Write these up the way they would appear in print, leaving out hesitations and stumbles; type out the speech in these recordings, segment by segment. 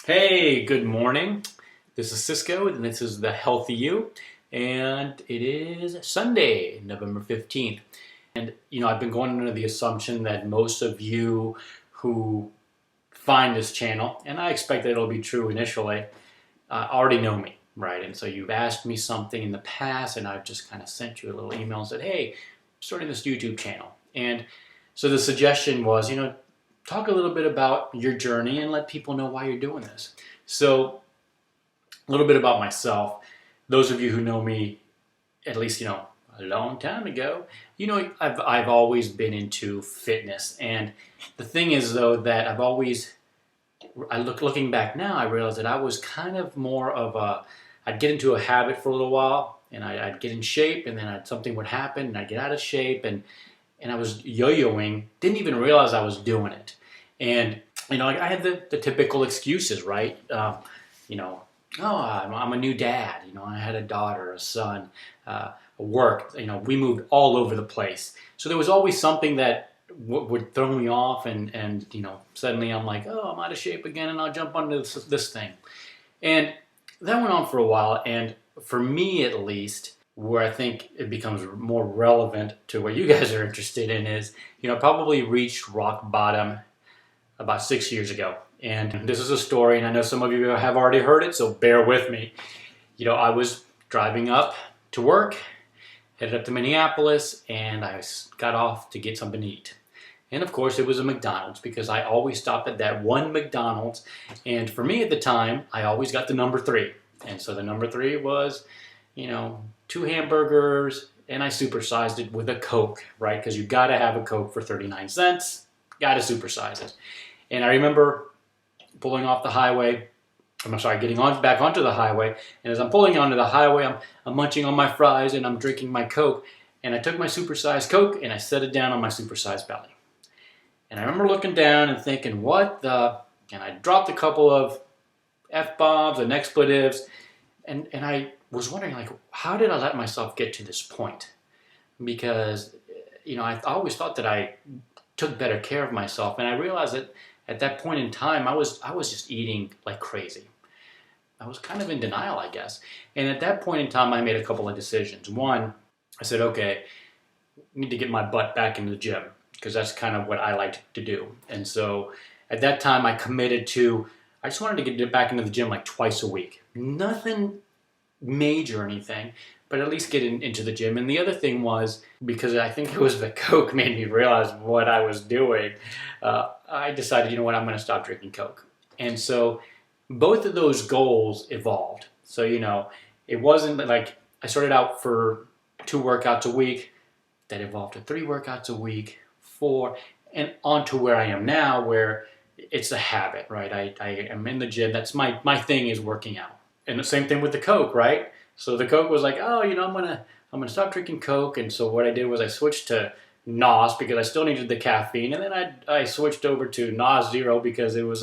Hey, good morning. This is Cisco, and this is the Healthy You, and it is Sunday, November 15th. And I've been going under the assumption that most of you who find this channel, and I expect that it'll be true initially, already know me, right? And so you've asked me something in the past, and I've just kind of sent you a little email and said, hey, I'm starting this YouTube channel. And so the suggestion was, talk a little bit about your journey and let people know why you're doing this. So a little bit about myself. Those of you who know me, at least, a long time ago, I've always been into fitness. And the thing is, though, that looking back now, I realized that I was kind of more of I'd get into a habit for a little while, and I'd get in shape, and then something would happen, and I'd get out of shape, and I was yo-yoing, didn't even realize I was doing it. And, I had the typical excuses, right? Oh, I'm a new dad. I had a daughter, a son, work. We moved all over the place. So there was always something that would throw me off, and suddenly I'm like, oh, I'm out of shape again, and I'll jump onto this thing. And that went on for a while, and for me at least, where I think it becomes more relevant to what you guys are interested in is, probably reached rock bottom about 6 years ago. And this is a story, and I know some of you have already heard it, so bear with me. I was driving up to work, headed up to Minneapolis, and I got off to get something to eat. And of course, it was a McDonald's, because I always stopped at that one McDonald's. And for me at the time, I always got the number 3. And so the number 3 was, 2 hamburgers, and I supersized it with a Coke, right? Because you got to have a Coke for 39 cents. Got to supersize it. And I remember pulling off the highway. Getting back onto the highway. And as I'm pulling onto the highway, I'm munching on my fries and I'm drinking my Coke. And I took my supersized Coke and I set it down on my supersized belly. And I remember looking down and thinking, what the? And I dropped a couple of F-bombs and expletives. And I was wondering, how did I let myself get to this point? Because, I always thought that I took better care of myself. And I realized that at that point in time, I was just eating like crazy. I was kind of in denial, I guess. And at that point in time, I made a couple of decisions. One, I said, okay, I need to get my butt back into the gym, because that's kind of what I liked to do. And so at that time, I committed to, I just wanted to get back into the gym like twice a week. Nothing major or anything, but at least get into the gym. And the other thing was, because I think it was the Coke made me realize what I was doing, I decided, you know what, I'm going to stop drinking Coke. And so both of those goals evolved. So, it wasn't like I started out for 2 workouts a week, that evolved to 3 workouts a week, 4, and on to where I am now, where it's a habit, right? I am in the gym. That's my thing, is working out. And the same thing with the Coke, right? So the Coke was like, oh, I'm gonna stop drinking Coke. And so what I did was I switched to NOS, because I still needed the caffeine, and then I switched over to NOS Zero because it was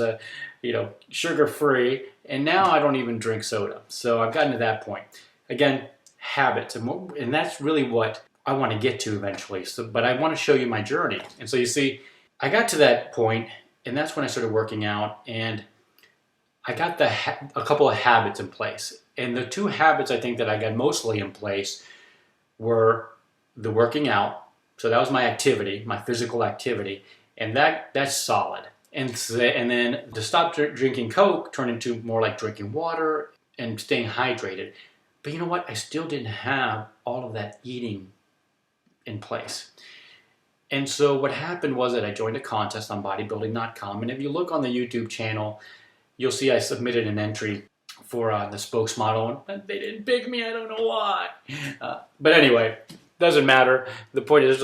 sugar free. And now I don't even drink soda. So I've gotten to that point. Again, habits, and that's really what I want to get to eventually. So, but I want to show you my journey. And so you see, I got to that point, and that's when I started working out, and I got a couple of habits in place. And the 2 habits I think that I got mostly in place were the working out. So that was my activity, my physical activity. And that's solid. And then to stop drinking Coke turned into more like drinking water and staying hydrated. But you know what? I still didn't have all of that eating in place. And so what happened was that I joined a contest on bodybuilding.com. And if you look on the YouTube channel, you'll see I submitted an entry for the spokesmodel, and they didn't pick me. I don't know why. But anyway, doesn't matter. The point is,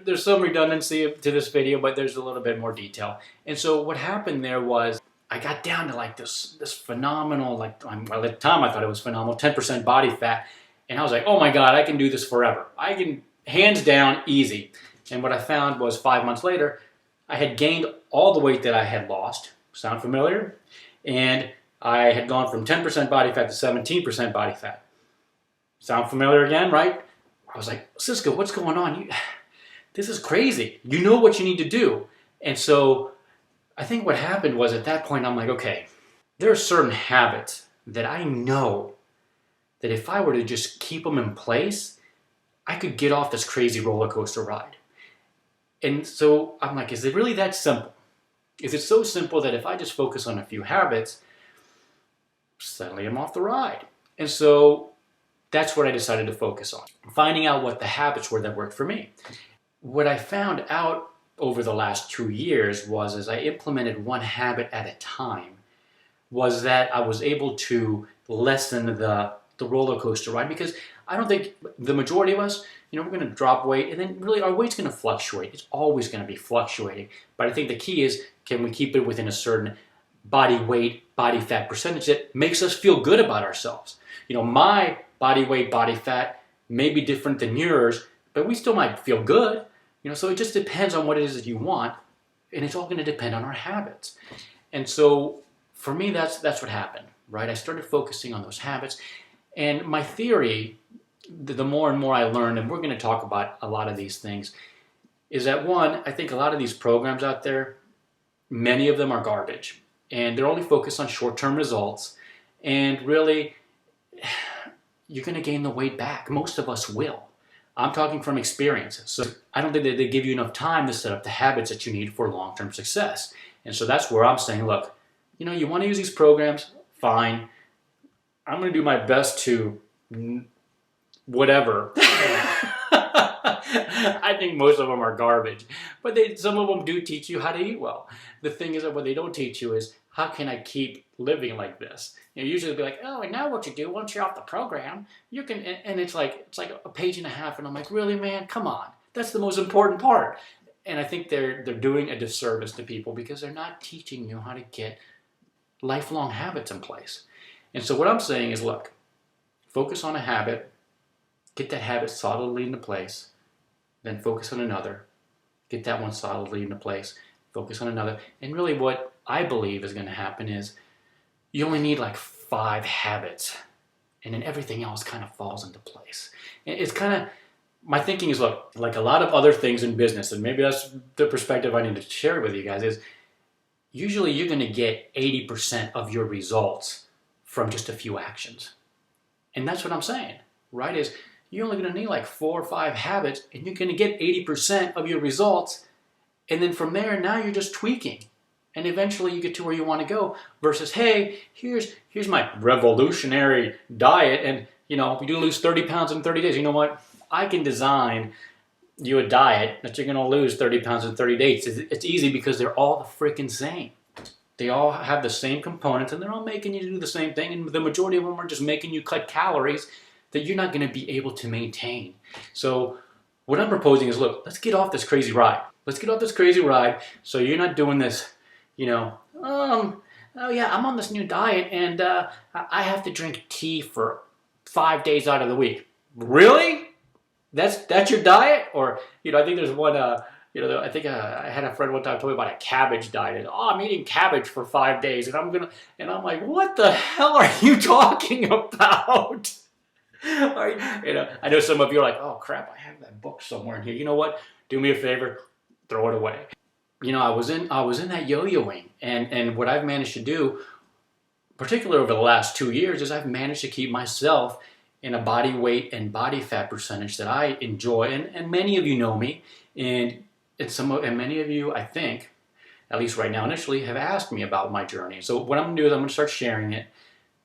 there's some redundancy to this video, but there's a little bit more detail. And so what happened there was I got down to like this phenomenal, well, at the time I thought it was phenomenal, 10% body fat. And I was like, oh my God, I can do this forever. I can, hands down, easy. And what I found was 5 months later, I had gained all the weight that I had lost. Sound familiar? And I had gone from 10% body fat to 17% body fat. Sound familiar again, right? I was like, Cisco, what's going on? This is crazy. You know what you need to do. And so I think what happened was, at that point, I'm like, okay, there are certain habits that I know that if I were to just keep them in place, I could get off this crazy roller coaster ride. And so I'm like, is it really that simple? Is it so simple that if I just focus on a few habits, suddenly I'm off the ride? And so that's what I decided to focus on, finding out what the habits were that worked for me. What I found out over the last 2 years was, as I implemented one habit at a time, was that I was able to lessen the roller coaster ride, because I don't think the majority of us, we're going to drop weight, and then really our weight's going to fluctuate. It's always going to be fluctuating. But I think the key is, can we keep it within a certain body weight, body fat percentage that makes us feel good about ourselves? My body weight, body fat may be different than yours, but we still might feel good. So it just depends on what it is that you want, and it's all going to depend on our habits. And so for me, that's what happened, right? I started focusing on those habits, and my theory, the more and more I learned, and we're going to talk about a lot of these things, is that one, I think a lot of these programs out there, many of them are garbage, and they're only focused on short-term results, and really, you're going to gain the weight back. Most of us will. I'm talking from experience. So I don't think that they give you enough time to set up the habits that you need for long-term success. And so that's where I'm saying, look, you want to use these programs, fine. I'm going to do my best to whatever. I think most of them are garbage. But some of them do teach you how to eat well. The thing is that what they don't teach you is, how can I keep living like this? Usually they'll be like, oh, and now what you do, once you're off the program, you can, and it's like a page and a half, and I'm like, really, man? Come on. That's the most important part. And I think they're doing a disservice to people, because they're not teaching you how to get lifelong habits in place. And so what I'm saying is, look, focus on a habit, get that habit solidly into place, then focus on another, get that one solidly into place, focus on another. And really what I believe is going to happen is, you only need like 5 habits, and then everything else kind of falls into place. And it's kind of, my thinking is, look, like a lot of other things in business, and maybe that's the perspective I need to share with you guys, is usually you're going to get 80% of your results from just a few actions. And that's what I'm saying, right? Is you're only going to need like 4 or 5 habits, and you're going to get 80% of your results. And then from there, now you're just tweaking. And eventually you get to where you want to go, versus, hey, here's my revolutionary diet, and if you do lose 30 pounds in 30 days, you know what? I can design you a diet that you're going to lose 30 pounds in 30 days. It's easy, because they're all the freaking same. They all have the same components, and they're all making you do the same thing, and the majority of them are just making you cut calories that you're not going to be able to maintain. So what I'm proposing is, look, let's get off this crazy ride. Let's get off this crazy ride, so you're not doing this, oh yeah, I'm on this new diet, and I have to drink tea for 5 days out of the week. Really? That's your diet? Or, I think there's one, I think I had a friend one time told me about a cabbage diet. Oh, I'm eating cabbage for 5 days, and I'm like, what the hell are you talking about? I know some of you are like, oh crap, I have that book somewhere in here. You know what? Do me a favor, throw it away. I was in that yo-yoing, and what I've managed to do, particularly over the last 2 years, is I've managed to keep myself in a body weight and body fat percentage that I enjoy. And many of you know me, and many of you, I think, at least right now initially, have asked me about my journey. So what I'm going to do is I'm going to start sharing it.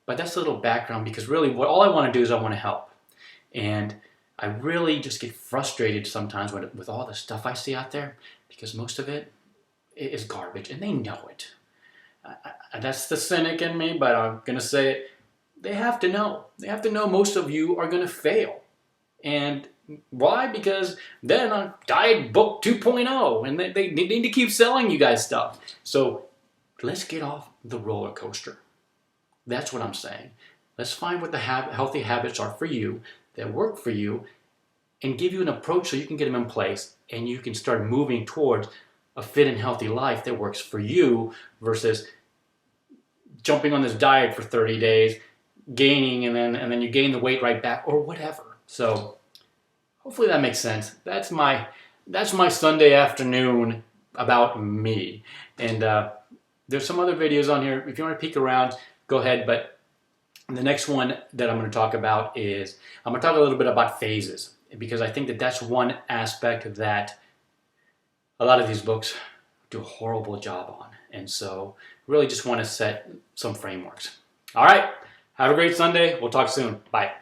But that's a little background, because really all I want to do is I want to help. And I really just get frustrated sometimes with all the stuff I see out there, because most of it is garbage, and they know it. That's the cynic in me, but I'm going to say it. They have to know. They have to know most of you are going to fail. And why? Because then on Diet Book 2.0, and they need to keep selling you guys stuff. So let's get off the roller coaster. That's what I'm saying. Let's find what the healthy habits are for you, that work for you, and give you an approach so you can get them in place, and you can start moving towards a fit and healthy life that works for you, versus jumping on this diet for 30 days, gaining, and then you gain the weight right back, or whatever. So hopefully that makes sense. That's my Sunday afternoon about me. And There's some other videos on here. If you want to peek around, go ahead. But the next one that I'm going to talk about is, I'm going to talk a little bit about phases, because I think that that's one aspect that a lot of these books do a horrible job on. And so really just want to set some frameworks. All right. Have a great Sunday. We'll talk soon. Bye.